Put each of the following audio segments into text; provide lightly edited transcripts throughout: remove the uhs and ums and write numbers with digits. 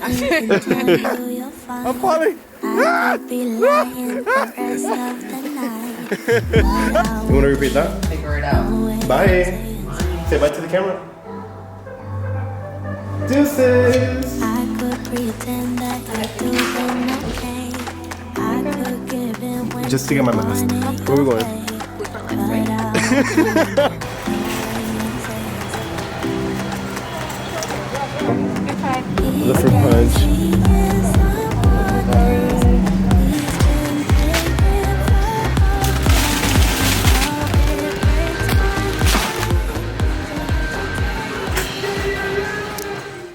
I'm falling. You want to repeat that? Figure it out. Bye. Say bye to the camera. Deuces. I could pretend that you're doing okay. I could give in when Just to get my mask. Where we going? The fruit punch.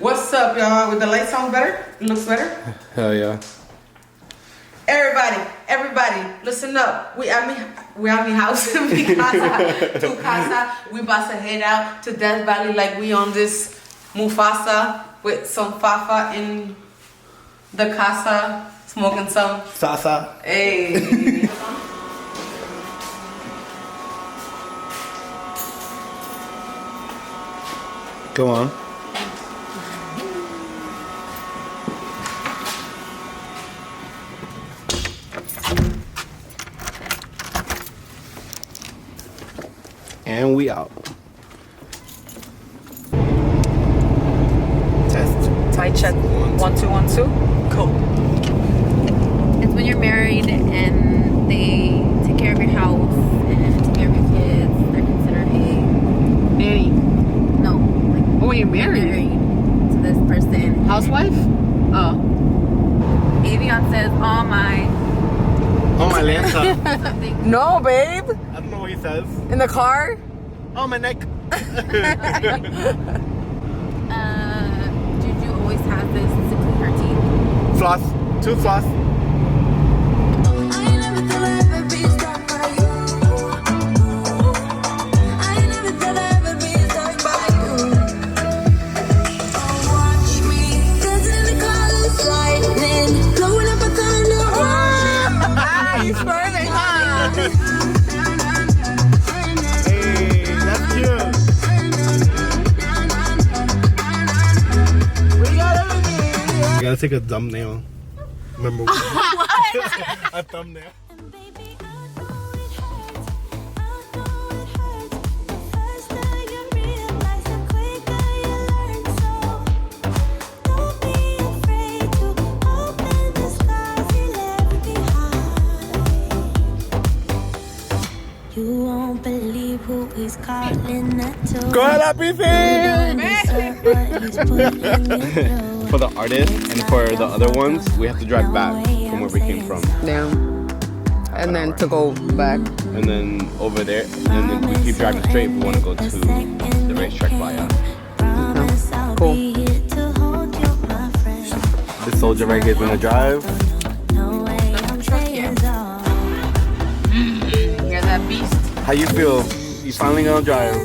What's up, y'all? With the light sound better? It looks better? Hell yeah. Everybody, listen up. We at mi house in mi casa, tu casa. We about to head out to Death Valley like we on this Mufasa with some fafa in the casa, smoking some. Sasa. Hey. Go on. And we out. Test. Tight check. 1 2 1 2. Cool. It's when you're married and they take care of your house and take care of your kids. They're considered a Nanny. no. Like, Oh, you're married? to this person. Housewife? Oh. Avion says, "Oh my." Oh my Lanza. Something. No, babe. I don't know what he says. In the car? Oh my neck. Juju always has this to clean her teeth. Floss. Tooth floss. You swerving, huh? Hey, that's cute. We got everything. I gotta take a thumbnail. Remember? A thumbnail. You won't believe who he's calling that to. Go ahead, happy For the artist and for the other ones, we have to drive back from where we came from. Damn. And then to go back. And then over there, and then we keep driving straight if we want to go to the racetrack via. Cool. This soldier right here is gonna drive. You're that beast. How you feel? You finally gonna drive?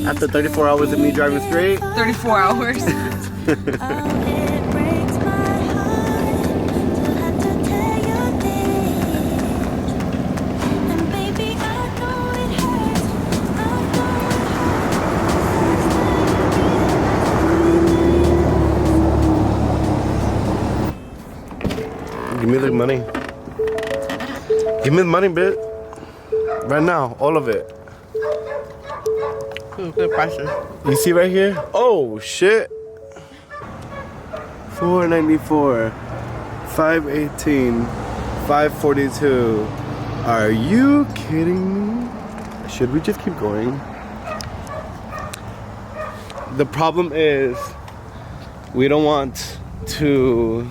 After 34 hours of me driving straight? 34 hours. Give me the money. Give me the money, bitch. Right now, all of it. Good pressure. You see right here? Oh, shit. $4.94, $5.18, $5.42. Are you kidding me? Should we just keep going? The problem is we don't want to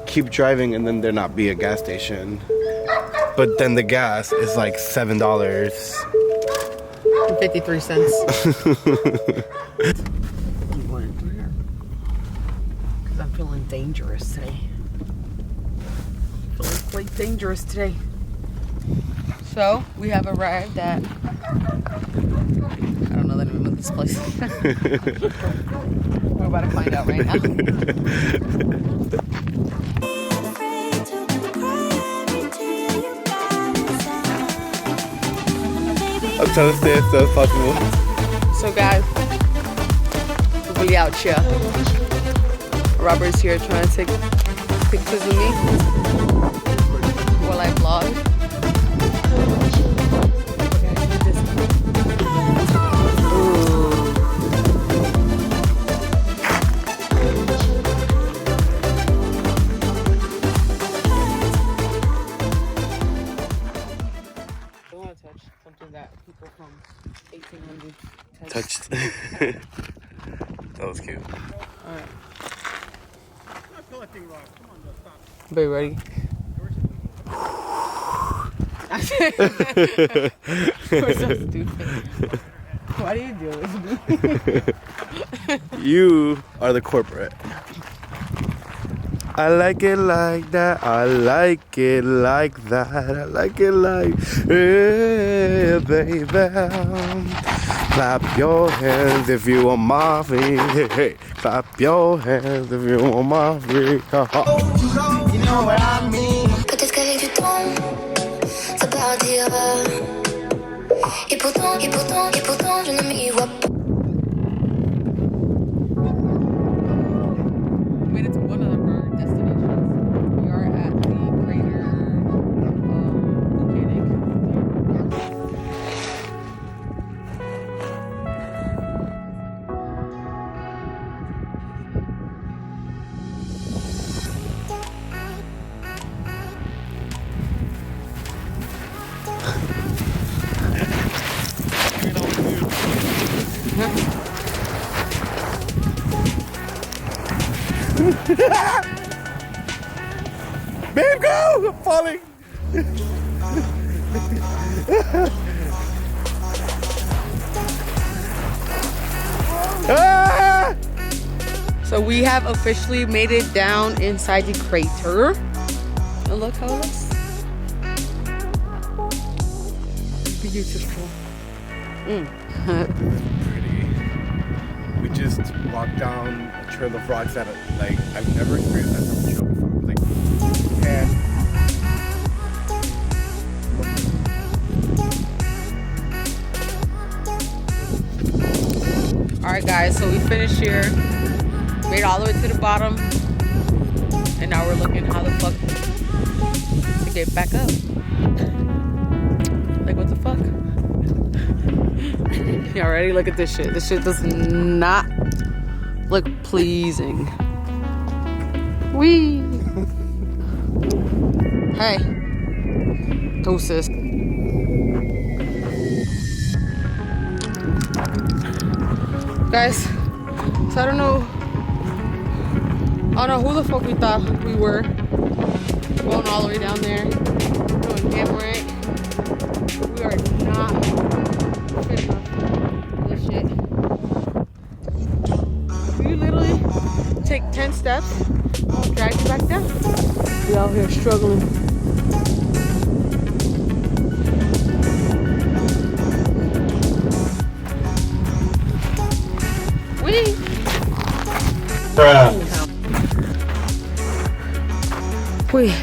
keep driving and then there not be a gas station. But then the gas is like $7. 53 cents. Because I'm feeling dangerous today. Feeling quite dangerous today. So, we have arrived at... I don't know the name of this place. We're about to find out right now. I'm trying to stay as still as possible. So guys, really out here. Robert's here trying to take pictures of me while I vlog. I want to touch something that people from 1800 Touched. That was cute. Alright. Be ready. We're so stupid. Why do you do this? You are the corporate. I like it like that. I like it like that. I like it like, yeah, baby. Clap your hands if you want my feet. Hey, hey. Clap your hands if you want my feet. You know what I mean. Peut-être qu'avec du temps, ça partira. Et pourtant, je ne m'y vois pas. We made it to one of our destinations. We are at the crater volcanic. Babe, go! I'm falling. Ah! So we have officially made it down inside the crater. And look how it looks. Beautiful. Pretty. We just walked down a trail of rocks that like I've never experienced that type of trail before. Like, and Alright guys, so we finished here. Made it all the way to the bottom. And now we're looking how the fuck to get back up. Like what the fuck? Y'all ready? Look at this shit. This shit does not look pleasing. Wee! Hey. Deuces. Guys, so I don't know who the fuck we thought we were going all the way down there doing damn right. We are not fit enough for this shit. We literally take 10 steps, I'll drag you back down. We out here struggling. Wait.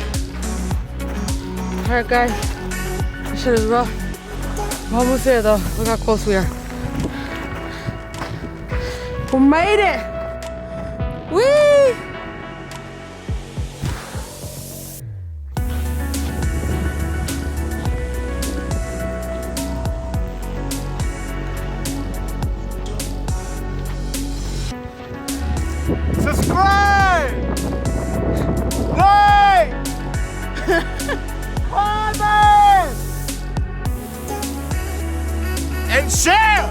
Alright guys, this shit is rough. We're almost there though. Look how close we are. We made it! Whee! subscribe, like, comment, and share.